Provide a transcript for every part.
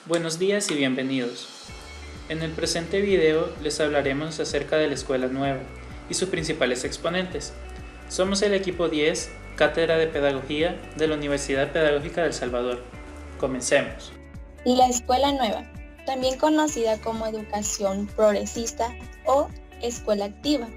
Buenos días y bienvenidos. En el presente video les hablaremos acerca de la Escuela Nueva y sus principales exponentes. Somos el equipo 10, Cátedra de Pedagogía de la Universidad Pedagógica de El Salvador. Comencemos. La Escuela Nueva, también conocida como Educación Progresista o Escuela Activa.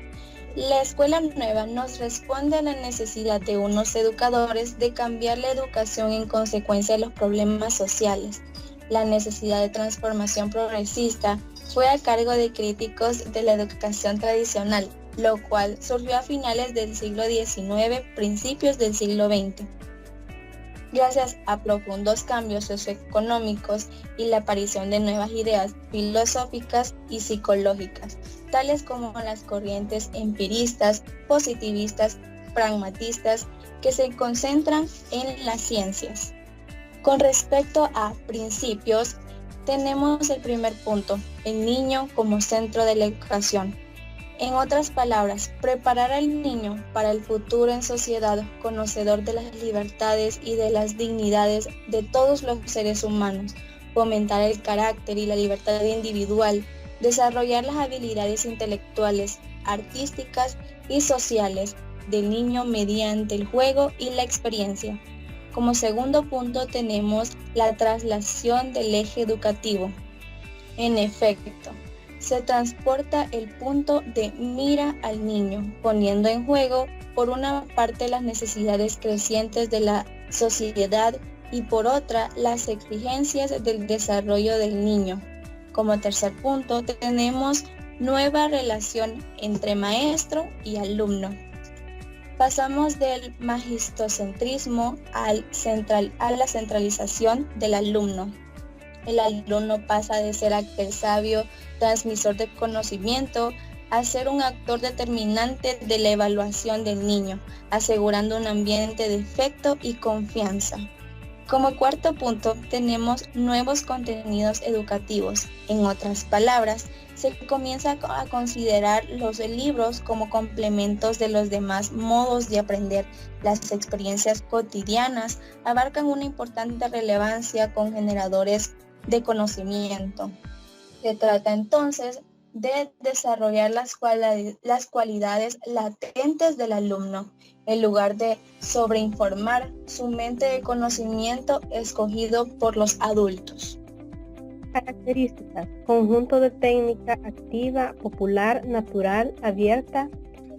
La Escuela Nueva nos responde a la necesidad de unos educadores de cambiar la educación en consecuencia de los problemas sociales. La necesidad de transformación progresista fue a cargo de críticos de la educación tradicional, lo cual surgió a finales del siglo XIX, principios del siglo XX. Gracias a profundos cambios socioeconómicos y la aparición de nuevas ideas filosóficas y psicológicas, tales como las corrientes empiristas, positivistas, pragmatistas, que se concentran en las ciencias. Con respecto a principios, tenemos el primer punto, el niño como centro de la educación. En otras palabras, preparar al niño para el futuro en sociedad, conocedor de las libertades y de las dignidades de todos los seres humanos, fomentar el carácter y la libertad individual, desarrollar las habilidades intelectuales, artísticas y sociales del niño mediante el juego y la experiencia. Como segundo punto tenemos la traslación del eje educativo. En efecto, se transporta el punto de mira al niño, poniendo en juego, por una parte, las necesidades crecientes de la sociedad y por otra, las exigencias del desarrollo del niño. Como tercer punto, tenemos nueva relación entre maestro y alumno. Pasamos del magistocentrismo a la centralización del alumno. El alumno pasa de ser aquel sabio transmisor de conocimiento a ser un actor determinante de la evaluación del niño, asegurando un ambiente de afecto y confianza. Como cuarto punto, tenemos nuevos contenidos educativos. En otras palabras, se comienza a considerar los libros como complementos de los demás modos de aprender. Las experiencias cotidianas abarcan una importante relevancia con generadores de conocimiento. Se trata entonces de desarrollar las cualidades latentes del alumno, en lugar de sobreinformar su mente de conocimiento escogido por los adultos. Características: conjunto de técnica activa, popular, natural, abierta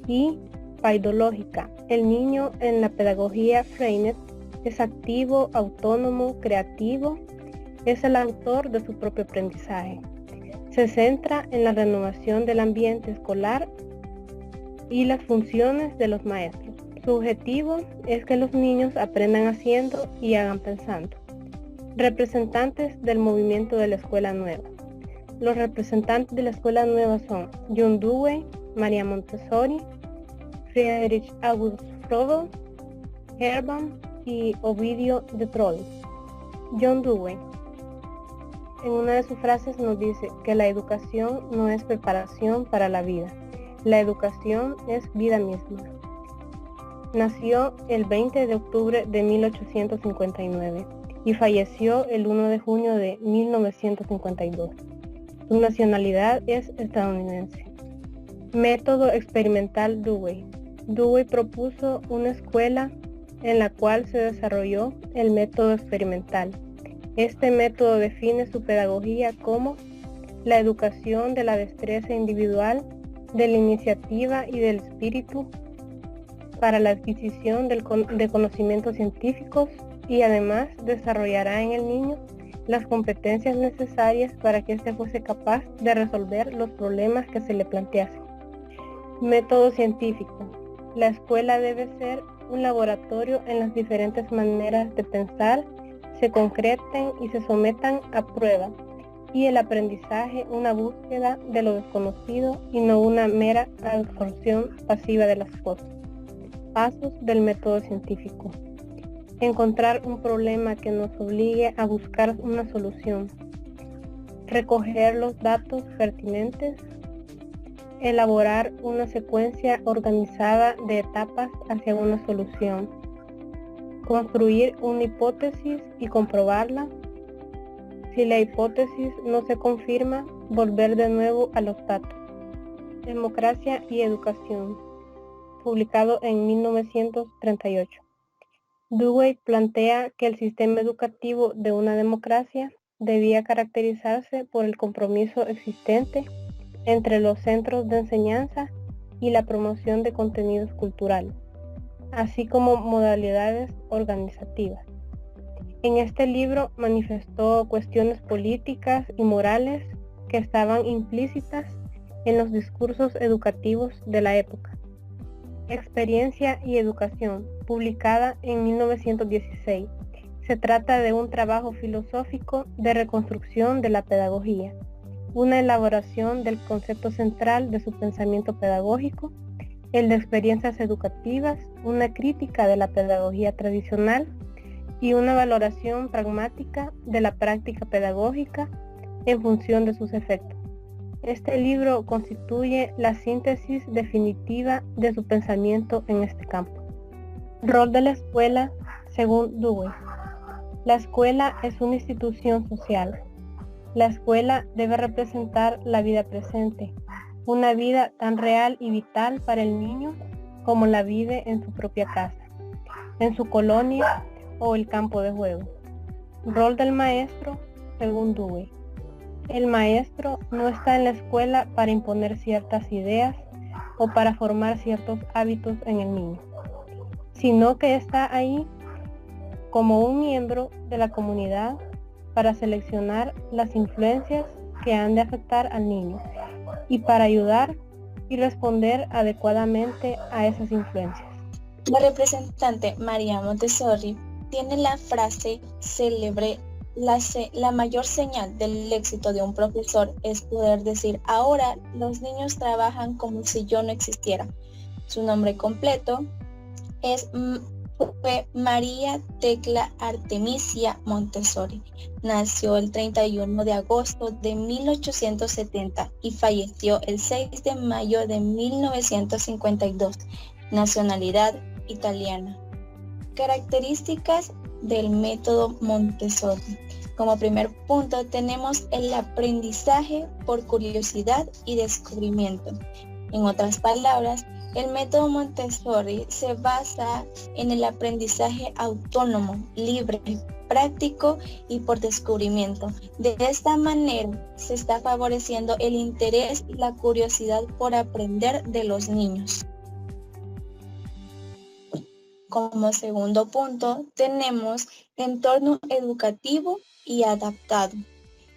y paidológica. El niño en la pedagogía Freinet es activo, autónomo, creativo, es el autor de su propio aprendizaje. Se centra en la renovación del ambiente escolar y las funciones de los maestros. Su objetivo es que los niños aprendan haciendo y hagan pensando. Representantes del movimiento de la Escuela Nueva. Los representantes de la Escuela Nueva son John Dewey, María Montessori, Friedrich August Froebel, Hermann y Ovidio de Trolli. John Dewey, en una de sus frases, nos dice que la educación no es preparación para la vida, la educación es vida misma. Nació el 20 de octubre de 1859 y falleció el 1 de junio de 1952. Su nacionalidad es estadounidense. Método experimental Dewey. Dewey propuso una escuela en la cual se desarrolló el método experimental. Este método define su pedagogía como la educación de la destreza individual, de la iniciativa y del espíritu para la adquisición de conocimientos científicos y además desarrollará en el niño las competencias necesarias para que éste fuese capaz de resolver los problemas que se le planteasen. Método científico. La escuela debe ser un laboratorio en las diferentes maneras de pensar, se concreten y se sometan a prueba, y el aprendizaje una búsqueda de lo desconocido y no una mera absorción pasiva de las cosas. Pasos del método científico. Encontrar un problema que nos obligue a buscar una solución. Recoger los datos pertinentes. Elaborar una secuencia organizada de etapas hacia una solución. Construir una hipótesis y comprobarla. Si la hipótesis no se confirma, volver de nuevo a los datos. Democracia y educación, publicado en 1938. Dewey plantea que el sistema educativo de una democracia debía caracterizarse por el compromiso existente entre los centros de enseñanza y la promoción de contenidos culturales, así como modalidades organizativas. En este libro manifestó cuestiones políticas y morales que estaban implícitas en los discursos educativos de la época. Experiencia y educación, publicada en 1916. Se trata de un trabajo filosófico de reconstrucción de la pedagogía, una elaboración del concepto central de su pensamiento pedagógico, el de experiencias educativas, una crítica de la pedagogía tradicional y una valoración pragmática de la práctica pedagógica en función de sus efectos. Este libro constituye la síntesis definitiva de su pensamiento en este campo. Rol de la escuela, según Dewey. La escuela es una institución social. La escuela debe representar la vida presente, una vida tan real y vital para el niño como la vive en su propia casa, en su colonia o el campo de juego. Rol del maestro, según Dewey. El maestro no está en la escuela para imponer ciertas ideas o para formar ciertos hábitos en el niño, sino que está ahí como un miembro de la comunidad para seleccionar las influencias que han de afectar al niño y para ayudar y responder adecuadamente a esas influencias. La representante María Montessori tiene la frase célebre: la mayor señal del éxito de un profesor es poder decir: ahora los niños trabajan como si yo no existiera. Su nombre completo fue María Tecla Artemisia Montessori. Nació el 31 de agosto de 1870 y falleció el 6 de mayo de 1952. Nacionalidad italiana. Características del método Montessori. Como primer punto tenemos el aprendizaje por curiosidad y descubrimiento. En otras palabras, el método Montessori se basa en el aprendizaje autónomo, libre, práctico y por descubrimiento. De esta manera se está favoreciendo el interés y la curiosidad por aprender de los niños. Como segundo punto tenemos entorno educativo y adaptado.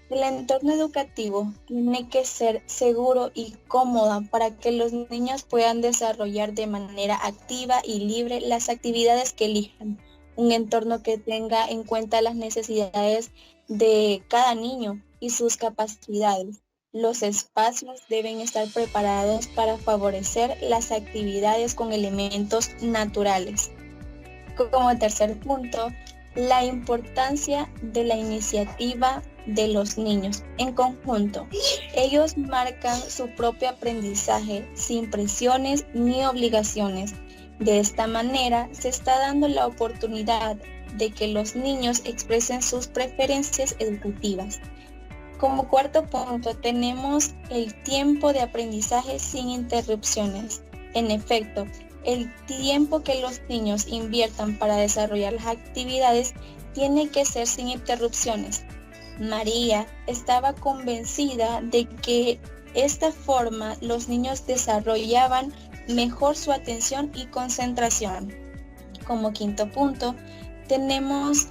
El entorno educativo tiene que ser seguro y cómodo para que los niños puedan desarrollar de manera activa y libre las actividades que elijan. Un entorno que tenga en cuenta las necesidades de cada niño y sus capacidades. Los espacios deben estar preparados para favorecer las actividades con elementos naturales. Como tercer punto, la importancia de la iniciativa de los niños en conjunto. Ellos marcan su propio aprendizaje sin presiones ni obligaciones. De esta manera se está dando la oportunidad de que los niños expresen sus preferencias educativas. Como cuarto punto tenemos el tiempo de aprendizaje sin interrupciones. En efecto, el tiempo que los niños inviertan para desarrollar las actividades tiene que ser sin interrupciones. María estaba convencida de que esta forma los niños desarrollaban mejor su atención y concentración. Como quinto punto, tenemos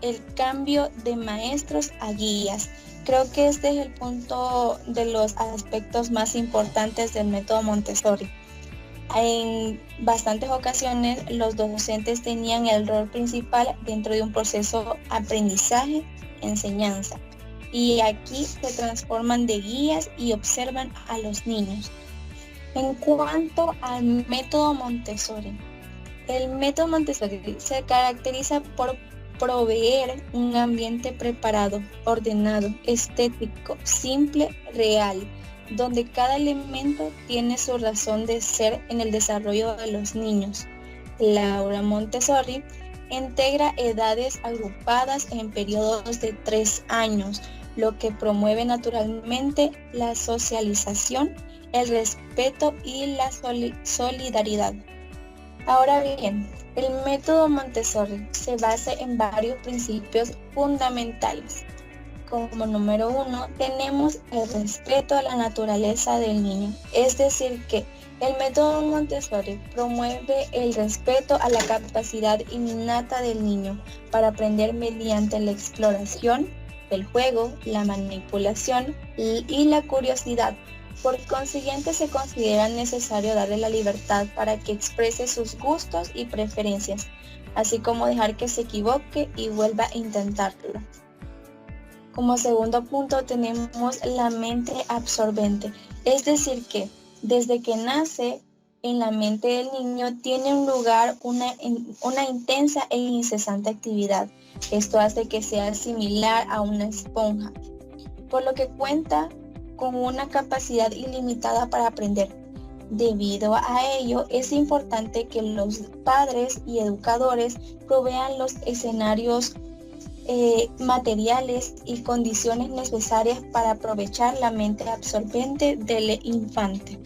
el cambio de maestros a guías. Creo que este es el punto de los aspectos más importantes del método Montessori. En bastantes ocasiones los docentes tenían el rol principal dentro de un proceso aprendizaje-enseñanza y aquí se transforman de guías y observan a los niños. En cuanto al método Montessori, el método Montessori se caracteriza por proveer un ambiente preparado, ordenado, estético, simple, real, donde cada elemento tiene su razón de ser en el desarrollo de los niños. Laura Montessori Integra edades agrupadas en periodos de 3 años, lo que promueve naturalmente la socialización, el respeto y la solidaridad. Ahora bien, el método Montessori se basa en varios principios fundamentales. Como número 1, tenemos el respeto a la naturaleza del niño, es decir que el método Montessori promueve el respeto a la capacidad innata del niño para aprender mediante la exploración, el juego, la manipulación y la curiosidad. Por consiguiente, se considera necesario darle la libertad para que exprese sus gustos y preferencias, así como dejar que se equivoque y vuelva a intentarlo. Como segundo punto tenemos la mente absorbente, es decir que desde que nace en la mente del niño tiene un lugar una intensa e incesante actividad. Esto hace que sea similar a una esponja, por lo que cuenta con una capacidad ilimitada para aprender. Debido a ello, es importante que los padres y educadores provean los escenarios materiales y condiciones necesarias para aprovechar la mente absorbente del infante.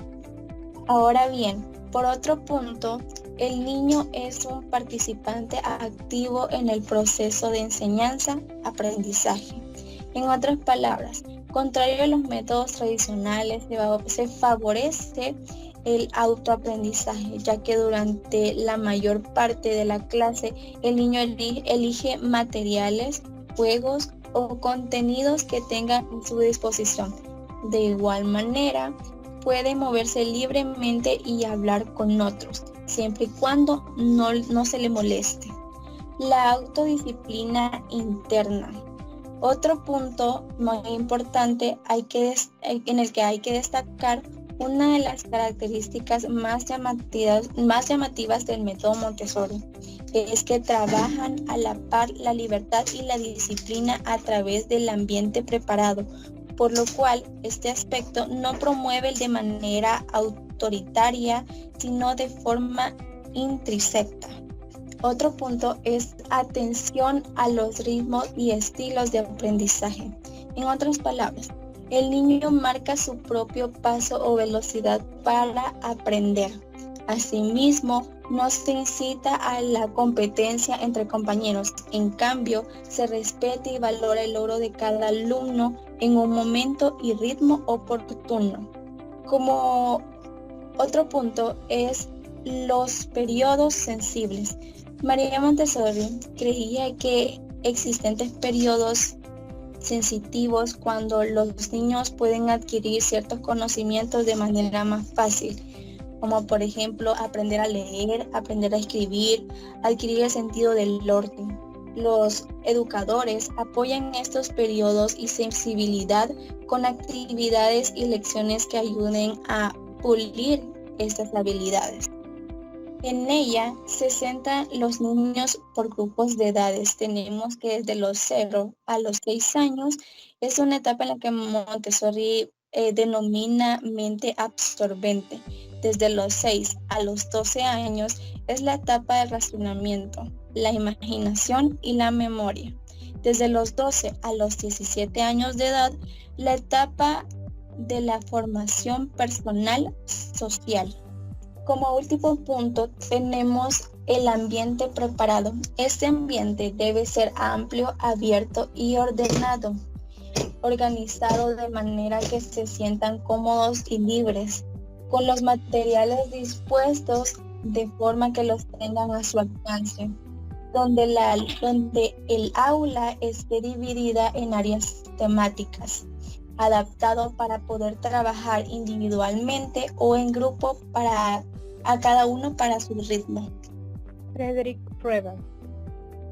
Ahora bien, por otro punto, el niño es un participante activo en el proceso de enseñanza-aprendizaje. En otras palabras, contrario a los métodos tradicionales, se favorece el autoaprendizaje, ya que durante la mayor parte de la clase el niño elige materiales, juegos o contenidos que tenga a su disposición. De igual manera, puede moverse libremente y hablar con otros, siempre y cuando no se le moleste. La autodisciplina interna. Otro punto muy importante en el que hay que destacar una de las características más llamativas del método Montessori es que trabajan a la par la libertad y la disciplina a través del ambiente preparado, por lo cual este aspecto no promueve de manera autoritaria, sino de forma intrínseca. Otro punto es atención a los ritmos y estilos de aprendizaje. En otras palabras, el niño marca su propio paso o velocidad para aprender. Asimismo, no se incita a la competencia entre compañeros. En cambio, se respeta y valora el logro de cada alumno en un momento y ritmo oportuno. Como otro punto es los periodos sensibles. María Montessori creía que existentes periodos sensitivos cuando los niños pueden adquirir ciertos conocimientos de manera más fácil, como por ejemplo aprender a leer, aprender a escribir, adquirir el sentido del orden. Los educadores apoyan estos periodos y sensibilidad con actividades y lecciones que ayuden a pulir estas habilidades. En ella se centran los niños por grupos de edades. Tenemos que desde los 0 a los 6 años es una etapa en la que Montessori denomina mente absorbente. Desde los 6 a los 12 años es la etapa del razonamiento, la imaginación y la memoria. Desde los 12 a los 17 años de edad, la etapa de la formación personal social. Como último punto tenemos el ambiente preparado. Este ambiente debe ser amplio, abierto y ordenado, organizado de manera que se sientan cómodos y libres, con los materiales dispuestos de forma que los tengan a su alcance, donde el aula esté dividida en áreas temáticas, adaptado para poder trabajar individualmente o en grupo a cada uno para su ritmo. Frederick Froebel,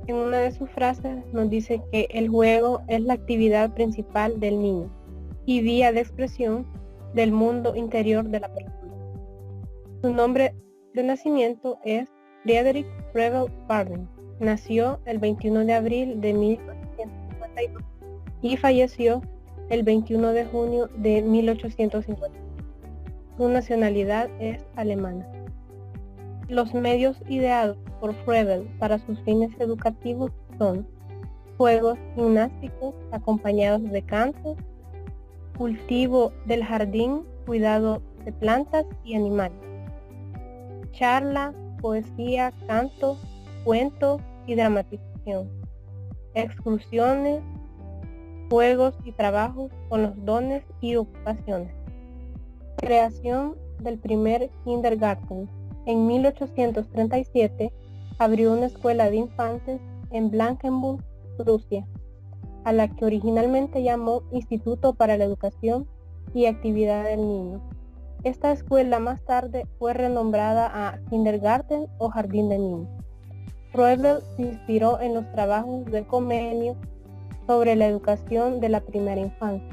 en una de sus frases nos dice que el juego es la actividad principal del niño y vía de expresión del mundo interior de la persona. Su nombre de nacimiento es Frederick Froebel Barden. Nació el 21 de abril de 1852 y falleció el 21 de junio de 1850. Su nacionalidad es alemana. Los medios ideados por Froebel para sus fines educativos son juegos gimnásticos acompañados de cantos, cultivo del jardín, cuidado de plantas y animales, charla, poesía, canto, cuento y dramatización, excursiones, juegos y trabajos con los dones y ocupaciones. Creación del primer kindergarten. En 1837 abrió una escuela de infantes en Blankenburg, Prusia, a la que originalmente llamó Instituto para la Educación y Actividad del Niño. Esta escuela más tarde fue renombrada a Kindergarten o Jardín de Niños. Froebel se inspiró en los trabajos de Comenius sobre la educación de la primera infancia.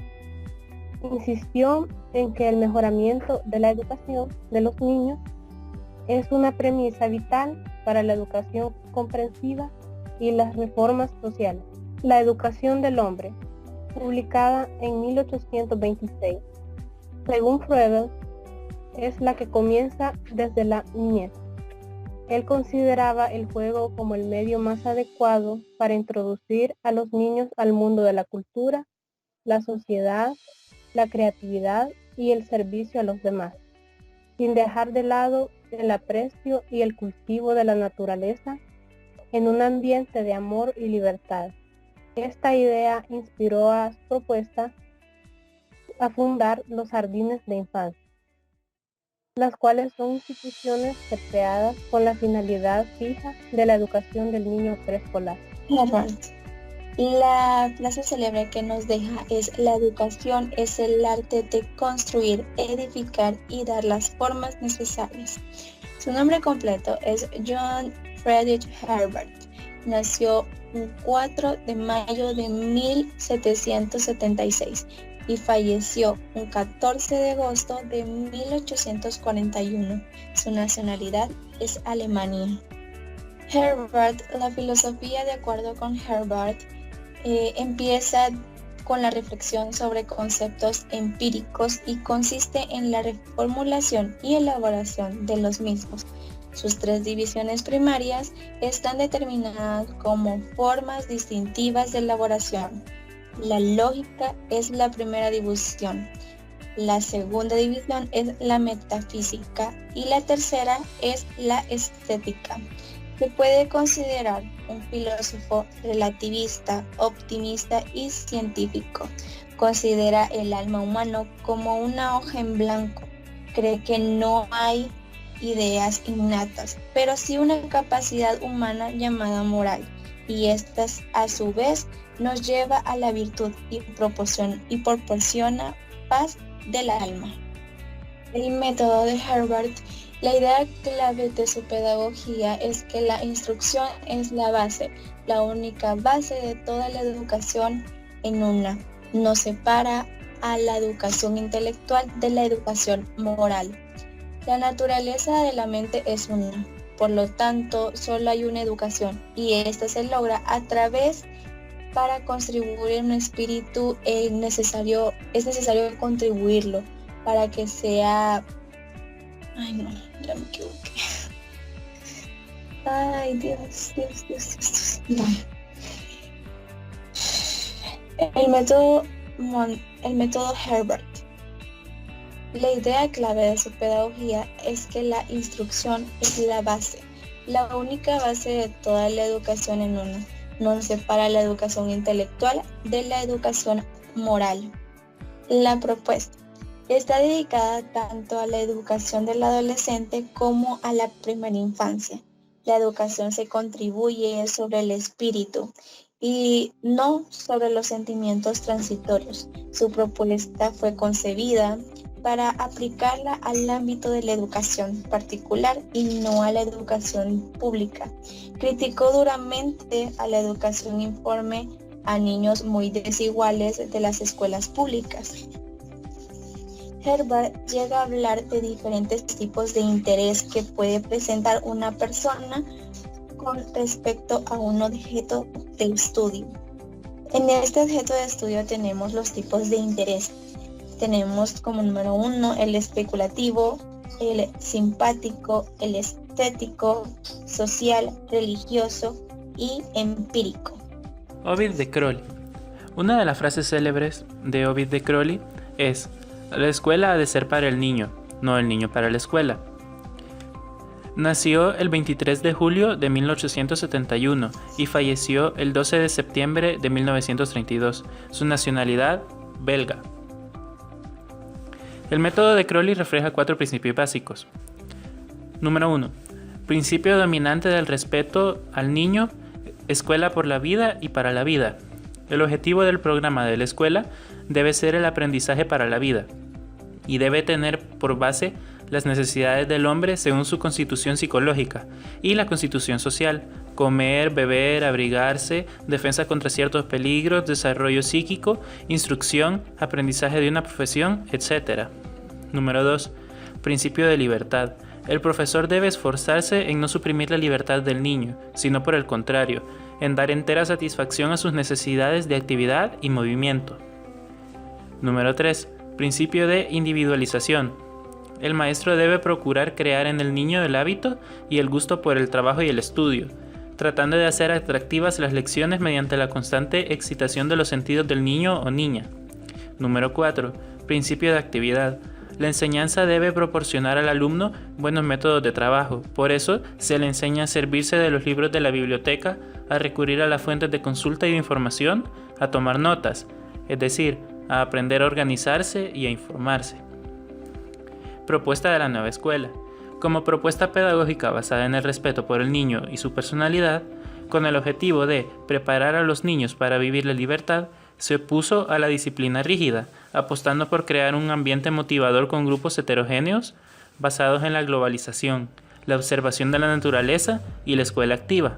Insistió en que el mejoramiento de la educación de los niños es una premisa vital para la educación comprensiva y las reformas sociales. La educación del hombre, publicada en 1826, según Froebel, es la que comienza desde la niñez. Él consideraba el juego como el medio más adecuado para introducir a los niños al mundo de la cultura, la sociedad, la creatividad y el servicio a los demás, sin dejar de lado el aprecio y el cultivo de la naturaleza en un ambiente de amor y libertad. Esta idea inspiró a su propuesta a fundar los jardines de infancia, las cuales son instituciones creadas con la finalidad fija de la educación del niño preescolar. La frase célebre que nos deja es: la educación es el arte de construir, edificar y dar las formas necesarias. Su nombre completo es John Friedrich Herbert. Nació el 4 de mayo de 1776 y falleció el 14 de agosto de 1841. Su nacionalidad es Alemania. Herbert, la filosofía de acuerdo con Herbert, empieza con la reflexión sobre conceptos empíricos y consiste en la reformulación y elaboración de los mismos. Sus tres divisiones primarias están determinadas como formas distintivas de elaboración. La lógica es la primera división, la segunda división es la metafísica y la tercera es la estética. Se puede considerar un filósofo relativista, optimista y científico. Considera el alma humana como una hoja en blanco. Cree que no hay ideas innatas, pero sí una capacidad humana llamada moral, y esta a su vez nos lleva a la virtud y proporciona paz del alma. El método de Herbert. La idea clave de su pedagogía es que la instrucción es la base, la única base de toda la educación en una. No separa a la educación intelectual de la educación moral. La naturaleza de la mente es una, por lo tanto, solo hay una educación y esta se logra a través para contribuir un espíritu es necesario contribuirlo para que sea... Ay no, ya me equivoqué. Ay, Dios. No. El método Herbert. La idea clave de su pedagogía es que la instrucción es la base, la única base de toda la educación en una. No separa la educación intelectual de la educación moral. La propuesta está dedicada tanto a la educación del adolescente como a la primera infancia. La educación se contribuye sobre el espíritu y no sobre los sentimientos transitorios. Su propuesta fue concebida para aplicarla al ámbito de la educación particular y no a la educación pública. Criticó duramente a la educación informe a niños muy desiguales de las escuelas públicas. Herbert llega a hablar de diferentes tipos de interés que puede presentar una persona con respecto a un objeto de estudio. En este objeto de estudio tenemos los tipos de interés. Tenemos como número 1 el especulativo, el simpático, el estético, social, religioso y empírico. Ovid de Crowley. Una de las frases célebres de Ovid de Crowley es: la escuela ha de ser para el niño, no el niño para la escuela. Nació el 23 de julio de 1871 y falleció el 12 de septiembre de 1932. Su nacionalidad, belga. El método de Crowley refleja 4 principios básicos. Número 1. Principio dominante del respeto al niño, escuela por la vida y para la vida. El objetivo del programa de la escuela debe ser el aprendizaje para la vida y debe tener por base las necesidades del hombre según su constitución psicológica y la constitución social: comer, beber, abrigarse, defensa contra ciertos peligros, desarrollo psíquico, instrucción, aprendizaje de una profesión, etc. Número 2. Principio de libertad. El profesor debe esforzarse en no suprimir la libertad del niño, sino por el contrario, en dar entera satisfacción a sus necesidades de actividad y movimiento. Número 3. Principio de individualización. El maestro debe procurar crear en el niño el hábito y el gusto por el trabajo y el estudio, tratando de hacer atractivas las lecciones mediante la constante excitación de los sentidos del niño o niña. Número 4. Principio de actividad. La enseñanza debe proporcionar al alumno buenos métodos de trabajo. Por eso se le enseña a servirse de los libros de la biblioteca, a recurrir a las fuentes de consulta y de información, a tomar notas, es decir, a aprender a organizarse y a informarse. Propuesta de la nueva escuela. Como propuesta pedagógica basada en el respeto por el niño y su personalidad, con el objetivo de preparar a los niños para vivir la libertad, se opuso a la disciplina rígida, apostando por crear un ambiente motivador con grupos heterogéneos basados en la globalización, la observación de la naturaleza y la escuela activa.